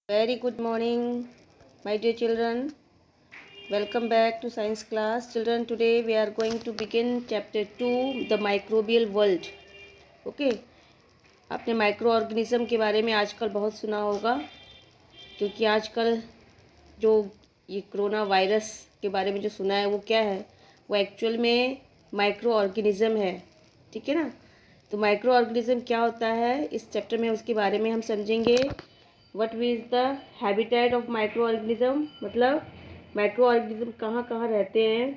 Very good morning, my dear children. Welcome back to science class. Children, today we are going to begin chapter 2, the microbial world. Okay, आपने micro organism के बारे में आजकल बहुत सुना होगा, क्योंकि आजकल जो ये कोरोना वायरस के बारे में जो सुना है वो क्या है, वो एक्चुअल में माइक्रो ऑर्गेनिज्म है। ठीक है ना। तो माइक्रो ऑर्गेनिज्म क्या होता है, इस चैप्टर में उसके बारे में हम समझेंगे। What is the habitat of micro organism, मतलब माइक्रो ऑर्गेनिज्म कहाँ कहाँ रहते हैं।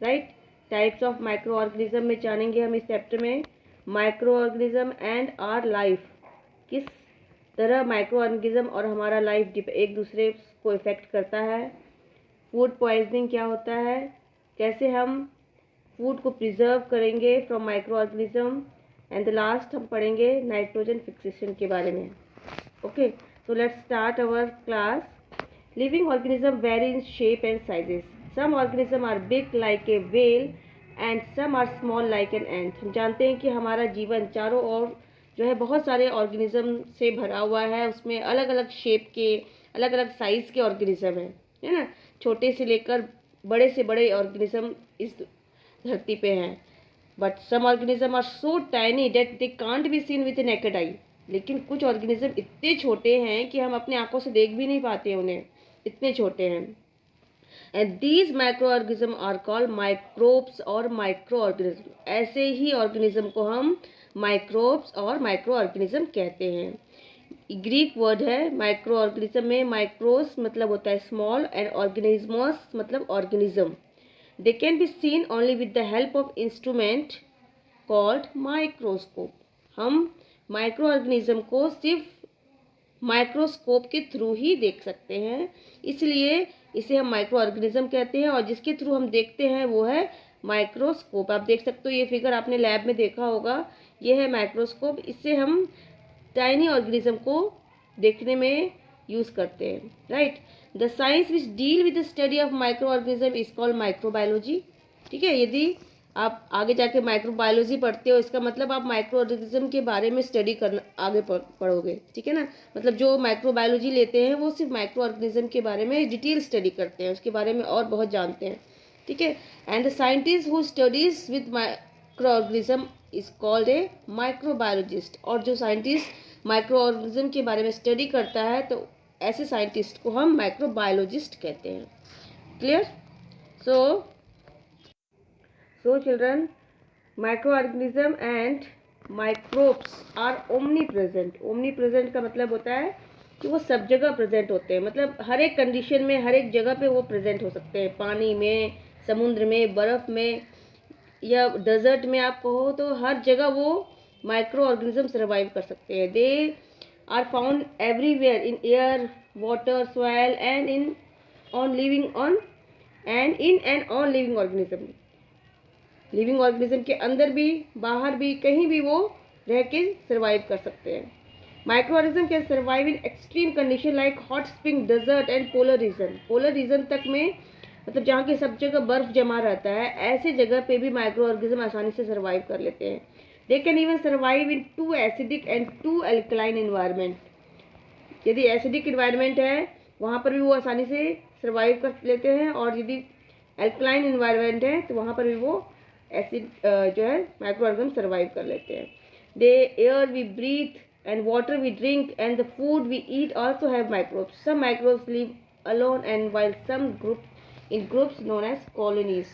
Right. Types of micro organism में जानेंगे हम इस चैप्टर में। Micro organism and our life, किस तरह माइक्रो ऑर्गेनिज्म और हमारा लाइफ एक दूसरे को इफ़ेक्ट करता है। फूड पॉइजनिंग क्या होता है, कैसे हम फूड को प्रिजर्व करेंगे from micro organism. And the last हम पढ़ेंगे नाइट्रोजन फिक्सेशन के बारे में। Okay, so let's start our class. Living organisms vary in shape and sizes. Some organisms are big like a whale and some are small like an ant. हम जानते हैं कि हमारा जीवन चारों ओर जो है बहुत सारे ऑर्गेनिज्म से भरा हुआ है। उसमें अलग अलग शेप के, अलग अलग साइज़ के ऑर्गेनिज्म हैं, है ना। छोटे से लेकर बड़े से बड़े ऑर्गेनिज्म इस धरती पे हैं। But some organism are so tiny that they can't be seen with a naked eye. लेकिन कुछ ऑर्गेनिज्म इतने छोटे हैं कि हम अपने आंखों से देख भी नहीं पाते उन्हें, इतने छोटे हैं। And these micro organism are called microbes और माइक्रो ऑर्गेनिज्म। ऐसे ही ऑर्गेनिज्म को हम माइक्रोब्स और माइक्रो ऑर्गेनिज्म कहते हैं। ग्रीक वर्ड है माइक्रो ऑर्गेनिज्म में। माइक्रोस मतलब होता है स्मॉल एंड ऑर्गेनिज्मस मतलब organism. They can be seen only with the help of instrument called microscope. हम माइक्रो ऑर्गेनिज्म को सिर्फ माइक्रोस्कोप के थ्रू ही देख सकते हैं, इसलिए इसे हम माइक्रो ऑर्गेनिज्म कहते हैं। और जिसके थ्रू हम देखते हैं वो है माइक्रोस्कोप। आप देख सकते हो, ये फिगर आपने लैब में देखा होगा, ये है माइक्रोस्कोप। इससे हम टाइनी ऑर्गेनिज्म को देखने में यूज़ करते हैं। Right. The science which deal with the study of micro organism is called microbiology. ठीक है, यदि आप आगे जाके माइक्रोबायोलॉजी पढ़ते हो, इसका मतलब आप माइक्रो ऑर्गेनिज्म के बारे में स्टडी करना आगे पढ़ोगे। ठीक है ना। मतलब जो माइक्रोबायोलॉजी लेते हैं वो सिर्फ माइक्रो ऑर्गेनिज्म के बारे में डिटेल स्टडी करते हैं, उसके बारे में और बहुत जानते हैं। ठीक है। And the scientist who studies with micro organism is called a microbiologist. और जो साइंटिस्ट माइक्रो ऑर्गेनिज्म के बारे में स्टडी करता है तो ऐसे साइंटिस्ट को हम माइक्रोबायोलॉजिस्ट कहते हैं। Clear. So children, microorganism and microbes are omnipresent. Omnipresent का मतलब होता है कि वो सब जगह प्रेजेंट होते हैं, मतलब हर एक कंडीशन में, हर एक जगह पे वो प्रेजेंट हो सकते हैं। पानी में, समुद्र में, बर्फ़ में या डेजर्ट में आप कहो तो हर जगह वो माइक्रो ऑर्गेनिज्म सर्वाइव कर सकते हैं। They are found everywhere in air, water, soil and in on living on and on living organism. Living organism के अंदर भी, बाहर भी, कहीं भी वो रह के सर्वाइव कर सकते हैं। Micro organism can survive in extreme condition like hot spring, desert and polar region. Polar region तक में, मतलब जहाँ की सब जगह बर्फ जमा रहता है, ऐसे जगह पे भी माइक्रो ऑर्गेनिज्म आसानी से सर्वाइव कर लेते हैं। They can even survive in too acidic and too alkaline environment. यदि एसिडिक इन्वायरमेंट है वहाँ पर भी वो आसानी से सर्वाइव कर लेते हैं, और यदि एल्कलाइन इन्वायरमेंट है तो वहाँ पर भी वो एसिड जो है माइक्रो ऑर्गेनिज्म सर्वाइव कर लेते हैं। The air we breathe and water we drink and the food we eat also have microbes. Some microbes live alone and while some group in groups known as colonies.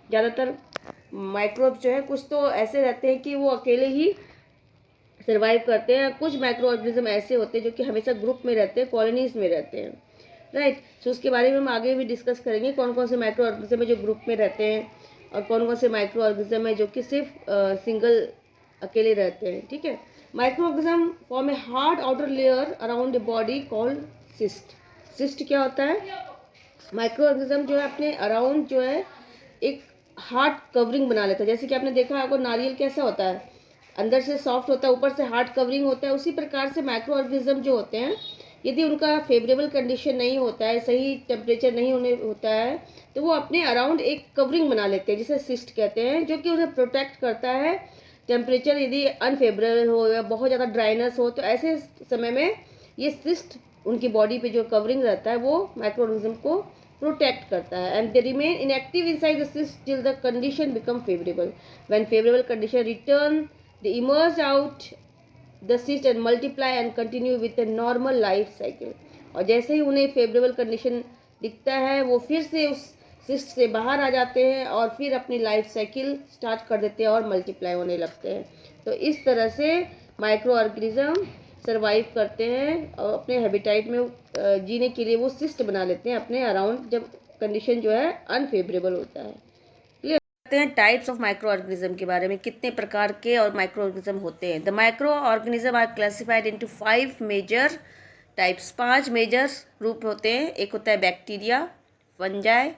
ज़्यादातर microbes जो है कुछ तो ऐसे रहते हैं कि वो अकेले ही सर्वाइव करते हैं, कुछ माइक्रो ऑर्गेनिज्म ऐसे होते हैं जो कि हमेशा ग्रुप में रहते हैं, कॉलोनीज में रहते हैं। राइट। सो उसके बारे में हम आगे भी डिस्कस करेंगे, कौन कौन से माइक्रो ऑर्गेनिज्म है जो ग्रुप में रहते हैं और कौन कौन से माइक्रो ऑर्गेनिज्म है जो कि सिर्फ सिंगल अकेले रहते हैं। ठीक है। Micro organism form a hard outer layer around a body called cyst. Cyst क्या होता है? माइक्रो ऑर्गेनिज्म जो है अपने अराउंड जो है एक हार्ड कवरिंग बना लेता है। जैसे कि आपने देखा आपको नारियल कैसा होता है, अंदर से सॉफ्ट होता है, ऊपर से हार्ड कवरिंग होता है। उसी प्रकार से माइक्रो ऑर्गेनिज्म जो होते हैं, यदि उनका फेवरेबल कंडीशन नहीं होता है, सही टेम्परेचर नहीं होता है, तो वो अपने अराउंड एक कवरिंग बना लेते हैं जिसे सिस्ट कहते हैं, जो कि उन्हें प्रोटेक्ट करता है। टेम्परेचर यदि अनफेवरेबल हो या बहुत ज़्यादा ड्राइनेस हो तो ऐसे समय में ये सिस्ट उनकी बॉडी पे जो कवरिंग रहता है वो माइक्रो ऑर्गेनिज्म को प्रोटेक्ट करता है, and they remain inactive inside the cyst till the condition become favourable. When favourable condition return they emerge out the cyst and multiply and continue with a normal life cycle. और जैसे ही उन्हें favourable condition दिखता है वो फिर से उस cyst से बाहर आ जाते हैं और फिर अपनी लाइफ साइकिल स्टार्ट कर देते हैं और मल्टीप्लाई होने लगते हैं. तो इस तरह से माइक्रो ऑर्गेनिज्म सर्वाइव करते हैं और अपने हैबिटाइट में जीने के लिए वो सिस्ट बना लेते हैं अपने अराउंड, जब कंडीशन जो है अनफेवरेबल होता है. क्लियर करते हैं टाइप्स ऑफ माइक्रो ऑर्गेनिज्म के बारे में, कितने प्रकार के और माइक्रो ऑर्गेनिज्म होते हैं. The micro organism are classified into 5 major types. 5 major रूप होते हैं. एक होता है bacteria, fungi,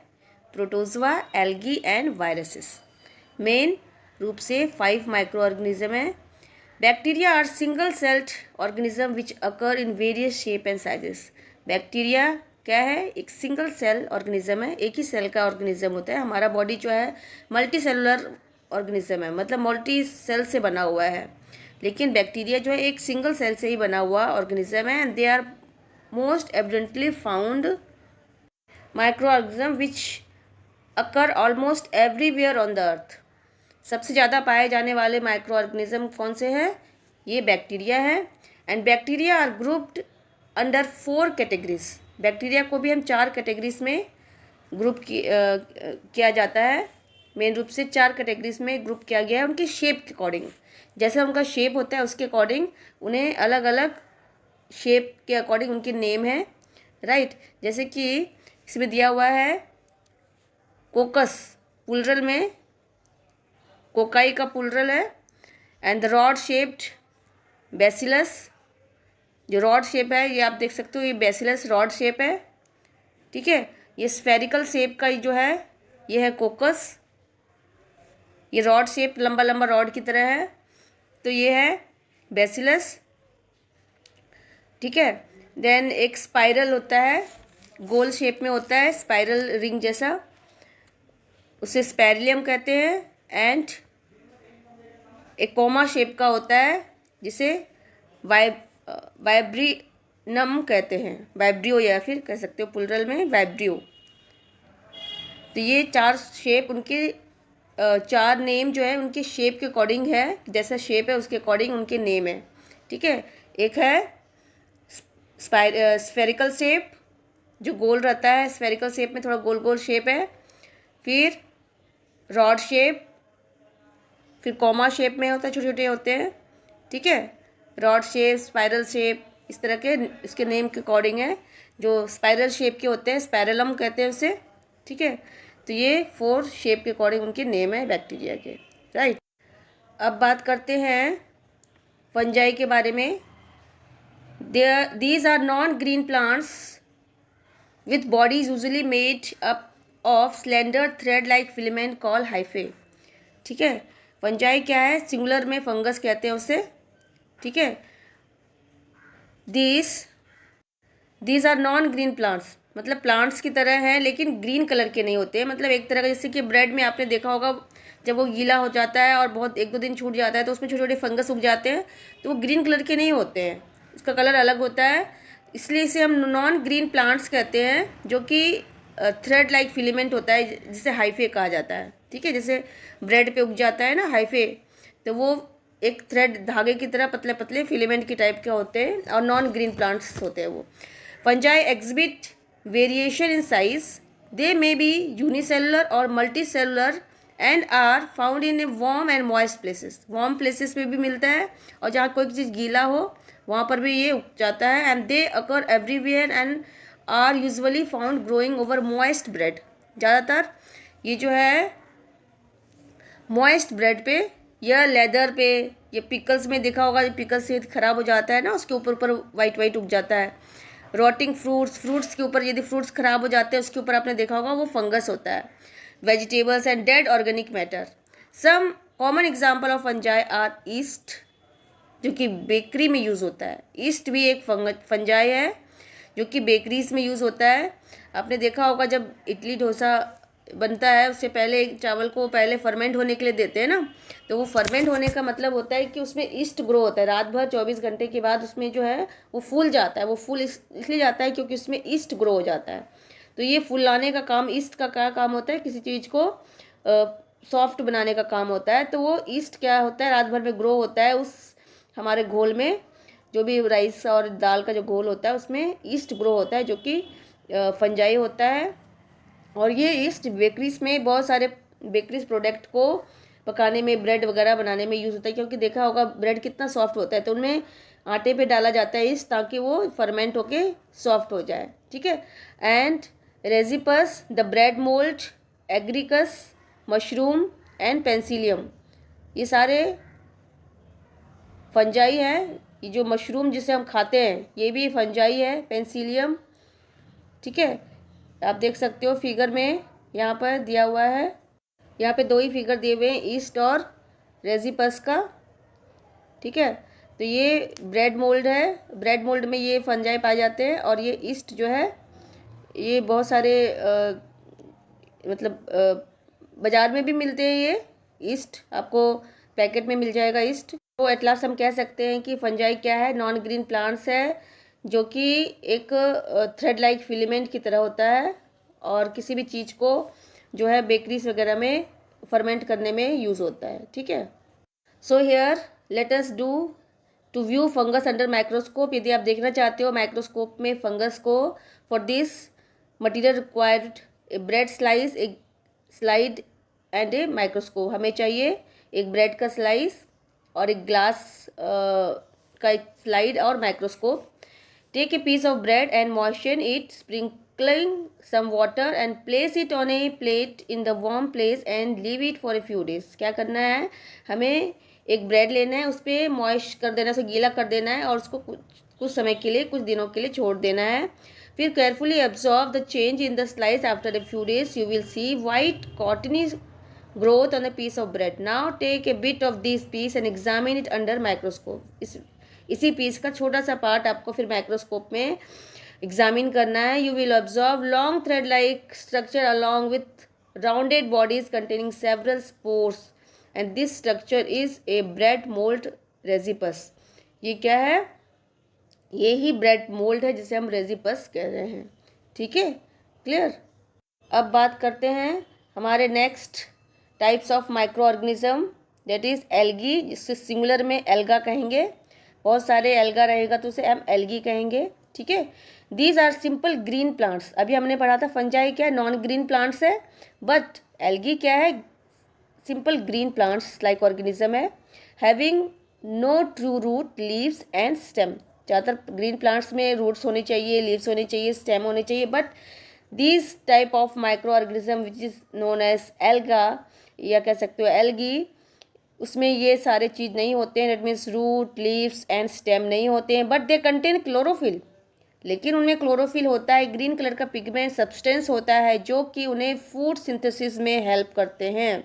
protozoa, algae and viruses. Main रूप से 5 माइक्रो ऑर्गेनिज्म है. Bacteria are single celled organism which occur in various shape and sizes. Bacteria क्या है? एक सिंगल सेल ऑर्गेनिज्म है, एक ही सेल का ऑर्गेनिज्म होता है. हमारा बॉडी जो है मल्टी सेलुलर ऑर्गेनिज्म है, मतलब मल्टी सेल से बना हुआ है, लेकिन बैक्टीरिया जो है एक सिंगल सेल से ही बना हुआ ऑर्गेनिज्म है. And they are most evidently found micro organism which occur almost everywhere on the earth. सबसे ज़्यादा पाए जाने वाले माइक्रो ऑर्गेनिज्म कौन से हैं? ये बैक्टीरिया है. And bacteria are grouped under 4 categories. Bacteria को भी हम 4 कैटेगरीज में ग्रुप किया जाता है. मेन रूप से 4 कैटेगरीज में ग्रुप किया गया है उनके शेप के अकॉर्डिंग. जैसे उनका शेप होता है उसके अकॉर्डिंग उन्हें अलग अलग शेप के अकॉर्डिंग उनके नेम है, राइट. जैसे कि इसमें दिया हुआ है कोकस, प्लूरल में कोकाई का प्लूरल है. And the rod shaped bacillus, जो रॉड शेप है ये आप देख सकते हो, ये बैसिलस रॉड शेप है, ठीक है. ये स्फेरिकल शेप का जो है ये है कोकस. ये रॉड शेप लंबा लंबा रॉड की तरह है, तो ये है बैसिलस, ठीक है. देन एक स्पाइरल होता है, गोल शेप में होता है, स्पाइरल रिंग जैसा, उसे स्पैरिलियम कहते हैं. एंड एक कोमा शेप का होता है जिसे वाइब्रिनम कहते हैं, वाइब्रियो या फिर कह सकते हो प्लूरल में वाइब्रियो. तो ये 4 शेप उनके 4 नेम जो है उनके शेप के अकॉर्डिंग है, जैसा शेप है उसके अकॉर्डिंग उनके नेम है, ठीक है. एक है स्फेरिकल शेप जो गोल रहता है, स्फेरिकल शेप में थोड़ा गोल गोल शेप है. फिर रॉड शेप, फिर कॉमा शेप में होता है, छोटे छोटे होते हैं, ठीक है. रॉड शेप, स्पाइरल शेप, इस तरह के इसके नेम के अकॉर्डिंग है. जो स्पाइरल शेप के होते हैं स्पैरेलम कहते हैं उसे, ठीक है. तो ये 4 शेप के अकॉर्डिंग उनके नेम है बैक्टीरिया के, राइट. अब बात करते हैं फंजाई के बारे में. These are non green plants with bodies usually made up of slender thread like filament call hyphae, ठीक है. फंजाई क्या है? सिंगुलर में फंगस कहते हैं उसे, ठीक है. These are non green plants, मतलब प्लांट्स की तरह हैं लेकिन ग्रीन कलर के नहीं होते हैं. मतलब एक तरह का, जैसे कि ब्रेड में आपने देखा होगा जब वो गीला हो जाता है और बहुत 1-2 दिन छूट जाता है तो उसमें छोटे छोटे फंगस उग जाते हैं, तो वो ग्रीन कलर के नहीं होते हैं, उसका कलर अलग होता है. इसलिए इसे हम नॉन ग्रीन प्लांट्स कहते हैं, जो कि थ्रेड लाइक फिलामेंट होता है जिसे हाइफे कहा जाता है, ठीक है. जैसे ब्रेड पे उग जाता है ना हाइफे, तो वो एक थ्रेड धागे की तरह पतले पतले फिलामेंट की टाइप के होते हैं और नॉन ग्रीन प्लांट्स होते हैं वो. Fungi exhibit variation in size. They may be unicellular और multicellular and are found in a warm and moist places. Warm places में भी मिलता है और जहाँ कोई चीज़ गीला हो वहाँ पर भी ये उग जाता है. And they occur everywhere and are usually found growing over moist bread. ज़्यादातर ये जो है मॉइस्ट ब्रेड पे या लेदर पे, ये पिकल्स में देखा होगा, पिकल्स से ख़राब हो जाता है ना, उसके ऊपर ऊपर वाइट वाइट उग जाता है. रॉटिंग फ्रूट्स के ऊपर, यदि फ्रूट्स ख़राब हो जाते हैं उसके ऊपर आपने देखा होगा वो फंगस होता है. Vegetables and dead organic matter. Some common example of fungi are yeast, जो कि बेकरी में यूज़ होता है. ईस्ट भी एक फंजाई है जो कि बेकरीज में यूज़ होता है. आपने देखा होगा जब इडली डोसा बनता है उससे पहले चावल को पहले फर्मेंट होने के लिए देते हैं ना, तो वो फर्मेंट होने का मतलब होता है कि उसमें ईस्ट ग्रो होता है। रात भर 24 घंटे के बाद उसमें जो है वो फूल जाता है। वो फूल इसलिए जाता है क्योंकि उसमें ईस्ट ग्रो हो जाता है। तो ये फुलाने का काम, ईस्ट का क्या काम होता है, किसी चीज़ को सॉफ्ट बनाने का काम होता है। तो वो ईस्ट क्या होता है, रात भर में ग्रो होता है उस हमारे घोल में, जो भी राइस और दाल का जो घोल होता है उसमें ईस्ट ग्रो होता है, जो कि फंजाई होता है। और ये ईस्ट बेकरीज में बहुत सारे बेकरीज प्रोडक्ट को पकाने में, ब्रेड वगैरह बनाने में यूज़ होता है, क्योंकि देखा होगा ब्रेड कितना सॉफ्ट होता है, तो उनमें आटे पे डाला जाता है ईस्ट, ताकि वो फर्मेंट होके सॉफ्ट हो जाए। ठीक है। And rhizopus, the bread mould, agaricus, mushroom and penicillium, ये सारे फंजाई हैं। ये जो मशरूम जिसे हम खाते हैं ये भी फंजाई है, पेंसिलियम। ठीक है। आप देख सकते हो फिगर में यहाँ पर दिया हुआ है, यहाँ पे दो ही फिगर दिए हुए हैं, ईस्ट और रेजिपस का। ठीक है। तो ये ब्रेड मोल्ड है, ब्रेड मोल्ड में ये फंजाई पाए जाते हैं। और ये ईस्ट जो है ये बहुत सारे मतलब बाज़ार में भी मिलते हैं। ये ईस्ट आपको पैकेट में मिल जाएगा ईस्ट। तो एट लास्ट हम कह सकते हैं कि फंजाई क्या है, नॉन ग्रीन प्लांट्स है, जो कि एक थ्रेड लाइक फिलामेंट की तरह होता है और किसी भी चीज़ को जो है बेकरीज वगैरह में फर्मेंट करने में यूज़ होता है। ठीक है। So here let us do to view fungus under microscope. यदि आप देखना चाहते हो माइक्रोस्कोप में फंगस को, for this material required a bread slice, a slide and a microscope. हमें चाहिए एक ब्रेड का स्लाइस और एक ग्लास का एक स्लाइड और microscope. Take a piece of bread and moisten it, sprinkling some water and place it on a plate in the warm place and leave it for a few days। क्या करना है, हमें एक bread लेना है, उस पर मॉइस्ट कर देना, उसे गीला कर देना है और उसको कुछ समय के लिए, कुछ दिनों के लिए छोड़ देना है। फिर carefully absorb the change in the slice। After a few days you will see white cottony growth on a piece of bread। Now take a bit of this piece and examine it under microscope। इसी piece का छोटा सा part आपको फिर microscope में examine करना है। You will observe long thread like structure along with rounded bodies containing several spores and this structure is a bread mould rhizopus. ये क्या है, ये ही ब्रेड मोल्ड है जिसे हम रेजिपस कह रहे हैं। ठीक है, क्लियर। अब बात करते हैं हमारे next types of micro organism, that is algae, जिससे सिंगुलर में एल्गा कहेंगे। बहुत सारे एल्गा रहेगा तो उसे हम एल्गी कहेंगे। ठीक है। These are simple green plants. अभी हमने पढ़ा था फंजाई क्या है, नॉन ग्रीन प्लांट्स है, बट एल्गी क्या है, simple green plants like organism है, having no true root, leaves and stem. ज़्यादातर ग्रीन प्लांट्स में रूट्स होने चाहिए, लीव्स होने चाहिए, स्टेम होने चाहिए, but this type of micro organism which is known as alga, या कह सकते हो एल्गी, उसमें ये सारे चीज़ नहीं होते हैं। That means root, leaves and stem नहीं होते हैं, बट दे कंटेन क्लोरोफिल। लेकिन उनमें क्लोरोफिल होता है, ग्रीन कलर का पिगमेंट सब्सटेंस होता है, जो कि उन्हें फूड सिंथेसिस में हेल्प करते हैं,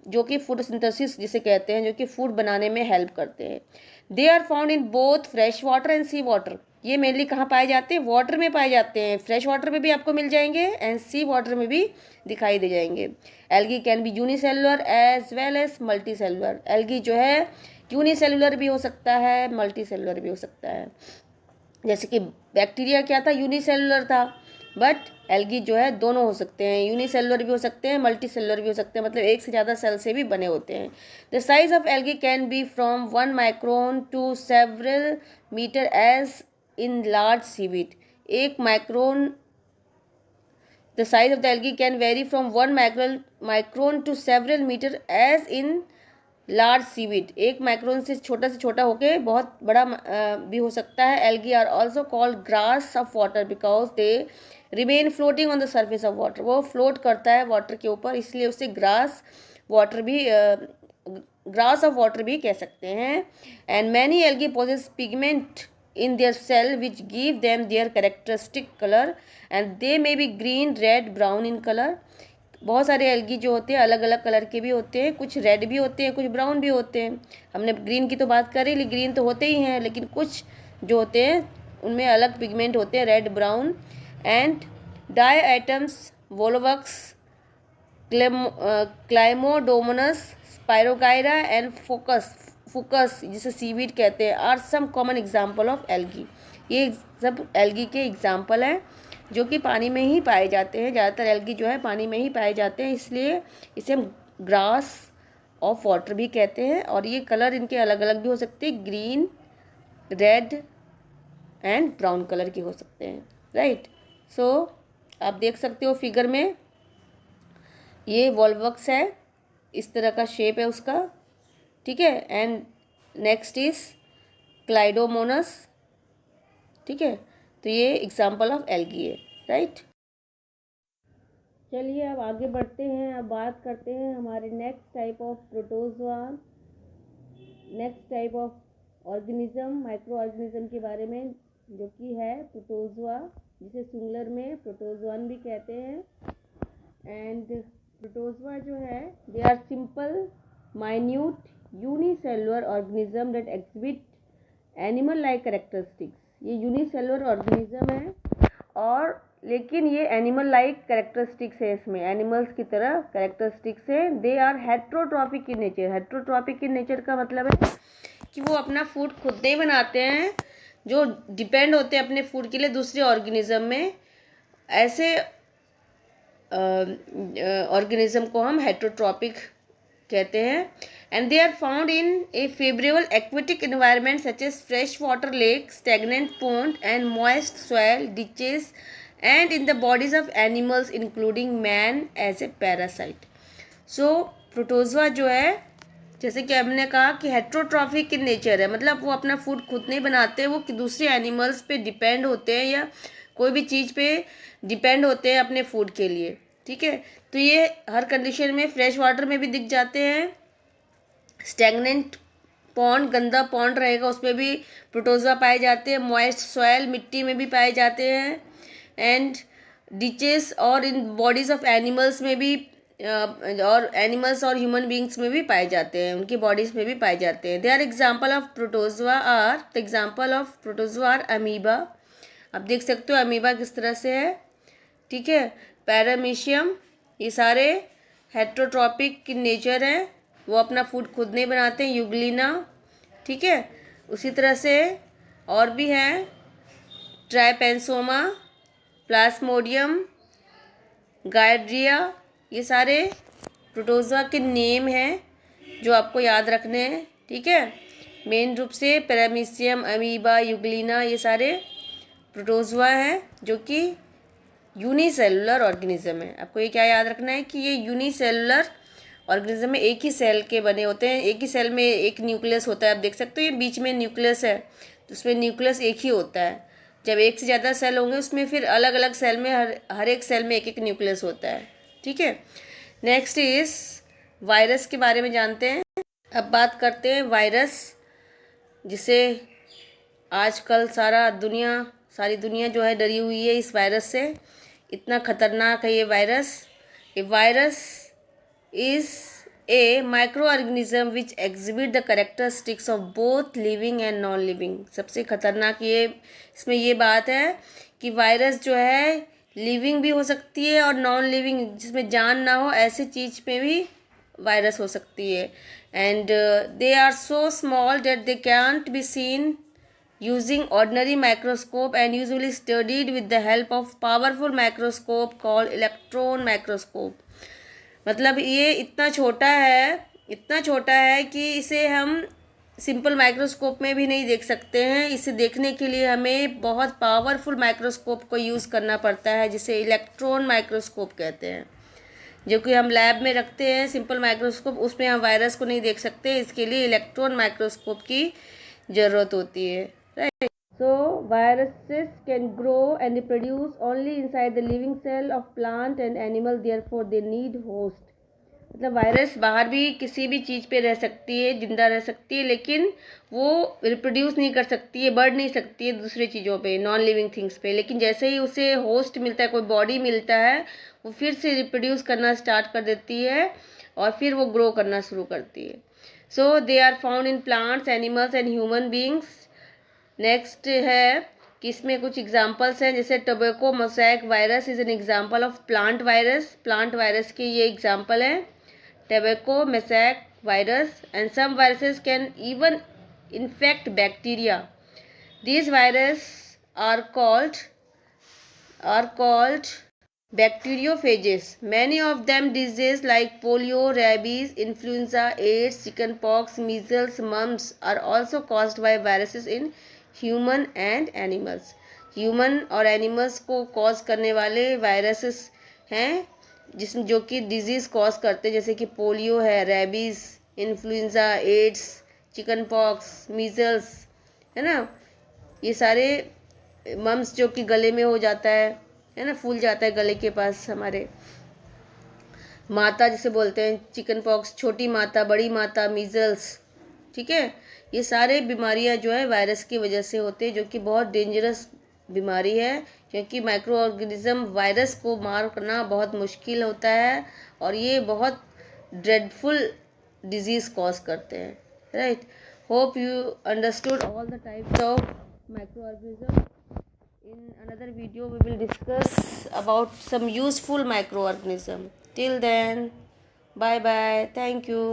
जो कि फूड सिंथेसिस जिसे कहते हैं, जो कि फूड बनाने में हेल्प करते हैं। They are found in both fresh water and sea water. ये मेनली कहाँ पाए जाते हैं, वाटर में पाए जाते हैं। फ्रेश वाटर में भी आपको मिल जाएंगे एंड सी वाटर में भी दिखाई दे जाएंगे। Algae can be unicellular as well as multi cellular. Algae जो है यूनिसेलुलर भी हो सकता है, मल्टी सेलुलर भी हो सकता है। जैसे कि बैक्टीरिया क्या था, यूनिसेलुलर था, बट एल्गी जो है दोनों हो सकते हैं, यूनिसेलुलर भी हो सकते हैं, मल्टी सेलुलर भी हो सकते हैं, मतलब एक से ज़्यादा सेल से भी बने होते हैं। The size of algae can be from 1 micron to several metre as in large seaweed. एक micron, the size of the algae can vary from 1 micron to several metre as in large seaweed. एक micron से छोटा होके बहुत बड़ा भी हो सकता है। Algae are also called grass of water because they remain floating on the surface of water. वो फ्लोट करता है वाटर के ऊपर, इसलिए उसे ग्रास ऑफ वाटर भी कह सकते हैं। And many algae possess pigment in their cell which give them their characteristic color and they may be green, red, brown in color। बहुत सारे एल्गी जो होते हैं अलग अलग कलर के भी होते हैं, कुछ रेड भी होते हैं, कुछ ब्राउन भी होते हैं। हमने ग्रीन की तो बात करी, लेकिन ग्रीन तो होते ही हैं, लेकिन कुछ जो होते हैं उनमें अलग पिगमेंट होते हैं, red, brown. And diatoms Volvox, Chlamydomonas, Spirogyra and Fucus जिसे सीवीड कहते हैं are some common example of algae. ये सब एल्गी के एग्जाम्पल हैं जो कि पानी में ही पाए जाते हैं। ज़्यादातर एल्गी जो है पानी में ही पाए जाते हैं, इसलिए इसे हम ग्रास ऑफ वाटर भी कहते हैं। और ये कलर इनके अलग अलग भी हो सकते हैं, green, red and brown colour के हो सकते हैं, राइट। सो आप देख सकते हो फिगर में, ये वोल्वक्स है, इस तरह का शेप है उसका, ठीक है। एंड नेक्स्ट इज क्लाइडोमोनस, ठीक है। तो ये एग्जाम्पल ऑफ एल्गी है, राइट। चलिए अब आगे बढ़ते हैं। अब बात करते हैं हमारे next type of protozoa, next type of organism, micro organism के बारे में, जो कि है प्रोटोजोआ, जिसे सिंगुलर में प्रोटोजोआन भी कहते हैं। एंड प्रोटोजोआ जो है they are simple minute unicellular organism that exhibit animal like characteristics. ये यूनिसेलुलर ऑर्गेनिज्म है और लेकिन ये एनिमल लाइक कैरेक्टरिस्टिक्स है, इसमें एनिमल्स की तरह कैरेक्टरिस्टिक्स है। They are heterotrophic in nature. Heterotrophic in nature का मतलब है कि वो अपना फूड खुद नहीं बनाते हैं, जो डिपेंड होते हैं अपने फूड के लिए दूसरे ऑर्गेनिज्म में। ऐसे ऑर्गेनिज्म को हम हेट्रोट्रॉपिक कहते हैं। And they are found in a favourable aquatic environment such as fresh water lake, stagnant pond and moist soil, ditches and in the bodies of animals including man as a parasite. So protozoa जो है, जैसे कि हमने कहा कि heterotrophic in nature है, मतलब वो अपना फूड खुद नहीं बनाते, वो दूसरे एनिमल्स पे डिपेंड होते हैं या कोई भी चीज़ पे डिपेंड होते हैं अपने फूड के लिए, ठीक है। तो ये हर कंडीशन में फ्रेश वाटर में भी दिख जाते हैं, स्टैगनेंट पॉन्ड, गंदा पॉन्ड रहेगा उसमें भी प्रोटोजोआ पाए जाते हैं, मॉइस्ट सॉइल, मिट्टी में भी पाए जाते हैं, एंड डिचेस और इन बॉडीज ऑफ एनिमल्स में भी, और एनिमल्स और ह्यूमन बींग्स में भी पाए जाते हैं, उनकी बॉडीज में भी पाए जाते हैं। They are example of protozoa are, the example of protozoa are amoeba. आप देख सकते हो अमीबा किस तरह से है, ठीक है। पैरामीशियम, ये सारे हेट्रोट्रॉपिक इन नेचर है, वो अपना फूड खुद नहीं बनाते हैं। यूग्लिना, ठीक है। उसी तरह से और भी हैं, ट्राइपेंसोमा, प्लाज्मोडियम, गायड्रिया, ये सारे प्रोटोजोआ के नेम हैं जो आपको याद रखने हैं, ठीक है। मेन रूप से पैरामीशियम, अमीबा, यूग्लिना, ये सारे प्रोटोजोआ हैं जो कि यूनिसेलुलर ऑर्गेनिज्म है। आपको ये क्या याद रखना है कि ये यूनिसेलुलर ऑर्गेनिज्म में एक ही सेल के बने होते हैं, एक ही सेल में एक न्यूक्लियस होता है। आप देख सकते हो ये बीच में न्यूक्लियस है, तो उसमें न्यूक्लियस एक ही होता है। जब एक से ज़्यादा सेल होंगे उसमें फिर अलग अलग सेल में हर एक सेल में एक एक न्यूक्लियस होता है, ठीक है। नेक्स्ट इज वायरस के बारे में जानते हैं। अब बात करते हैं वायरस, जिसे आजकल सारी दुनिया जो है डरी हुई है इस वायरस से। इतना खतरनाक है ये virus. A virus is a micro organism which exhibit the characteristics of both living and non living. सबसे खतरनाक ये इसमें ये बात है कि वायरस जो है लिविंग भी हो सकती है और नॉन लिविंग, जिसमें जान ना हो ऐसी चीज़ पे भी वायरस हो सकती है। And they are so small that they can't be seen using ordinary microscope and usually studied with the help of powerful microscope called electron microscope। मतलब ये इतना छोटा है कि इसे हम सिंपल माइक्रोस्कोप में भी नहीं देख सकते हैं। इसे देखने के लिए हमें बहुत पावरफुल माइक्रोस्कोप को यूज़ करना पड़ता है, जिसे इलेक्ट्रॉन माइक्रोस्कोप कहते हैं, जो कि हम लैब में रखते हैं। सिंपल माइक्रोस्कोप, उसमें हम वायरस को नहीं देख सकते, इसके लिए इलेक्ट्रॉन माइक्रोस्कोप की ज़रूरत होती है, right. So viruses can grow and reproduce only inside the living cell of plant and animal, therefore they need host। मतलब वायरस बाहर भी किसी भी चीज़ पे रह सकती है, जिंदा रह सकती है, लेकिन वो रिप्रोड्यूस नहीं कर सकती है, बढ़ नहीं सकती है दूसरी चीज़ों पे, नॉन लिविंग थिंग्स पे। लेकिन जैसे ही उसे होस्ट मिलता है, कोई बॉडी मिलता है, वो फिर से रिप्रोड्यूस करना स्टार्ट कर देती है और फिर वो ग्रो करना शुरू करती है। So they are found in plants, animals and human beings. Next है कि इसमें कुछ एग्जांपल्स हैं, जैसे tobacco mosaic virus is an example of plant virus के ये एग्जांपल हैं, tobacco mosaic virus, and some viruses can even infect bacteria. These viruses are called bacteriophages. Many of them diseases like polio, rabies, influenza, AIDS, chickenpox, measles, mumps are also caused by viruses in human and animals. Human और animals को cause करने वाले viruses हैं जिसमें जो कि disease cause करते हैं, जैसे कि पोलियो है, rabies, influenza, AIDS, chicken pox, measles, है ना, ये सारे, मम्स जो कि गले में हो जाता है ना, फूल जाता है गले के पास हमारे, माता जिसे बोलते हैं, चिकन पॉक्स, छोटी माता, बड़ी माता, मीज़ल्स, ठीक है, ये सारे बीमारियां जो है वायरस की वजह से होते हैं, जो कि बहुत डेंजरस बीमारी है, क्योंकि माइक्रो ऑर्गेनिज्म वायरस को मारना बहुत मुश्किल होता है और ये बहुत ड्रेडफुल डिजीज़ कॉज करते हैं, right. Hope you understood all the types of micro organism. In another video we will discuss about some useful microorganism. Till then, bye bye, thank you.